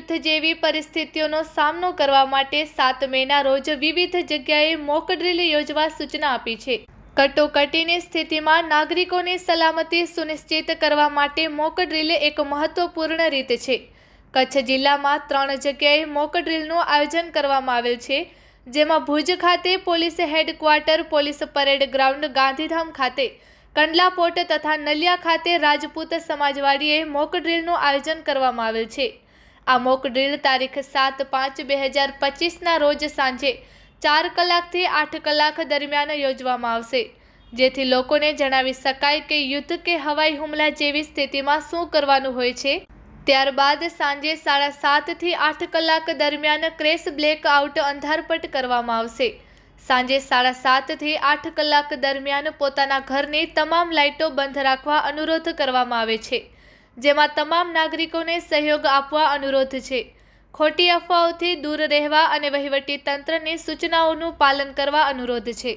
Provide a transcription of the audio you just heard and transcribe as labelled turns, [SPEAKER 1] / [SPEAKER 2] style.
[SPEAKER 1] યુદ્ધ જેવી પરિસ્થિતિઓનો સામનો કરવા માટે 7 મેના રોજ વિવિધ જગ્યાએ મોક ડ્રીલ યોજવા સૂચના આપી છે। કટોકટીની સ્થિતિમાં નાગરિકોની સલામતી સુનિશ્ચિત કરવા માટે મોક ડ્રીલ એક મહત્વપૂર્ણ રીત છે। કચ્છ જિલ્લામાં 3 જગ્યાએ મોક ડ્રીલનું આયોજન કરવામાં આવેલ છે, જેમાં ભુજ ખાતે police headquarter, police parade ground, Gandhidham ખાતે કંડલા પોર્ટ તથા નલિયા ખાતે રાજપૂત સમાજવાડીએ મોક ડ્રીલનું આયોજન કરવામાં આવેલ છે। આ મોક ડ્રીલ તારીખ 7/5/2025ના રોજ સાંજે 4 કલાકથી 8 કલાક દરમિયાન યોજવામાં આવશે, જેથી લોકોને જણાવી શકાય કે યુદ્ધ કે હવાઈ હુમલા જેવી સ્થિતિમાં શું કરવાનું હોય છે। ત્યારબાદ સાંજે 7:30 થી 8 કલાક દરમિયાન ક્રેશ બ્લેક આઉટ અંધારપટ કરવામાં આવશે। સાંજે 7:30 થી 8 કલાક દરમિયાન પોતાના ઘરની તમામ લાઇટો બંધ રાખવા અનુરોધ કરવામાં આવે છે, જેમાં તમામ નાગરિકોને સહયોગ આપવા અનુરોધ છે। ખોટી અફવાઓથી દૂર રહેવા અને વહીવટી તંત્રની સૂચનાઓનું પાલન કરવા અનુરોધ છે।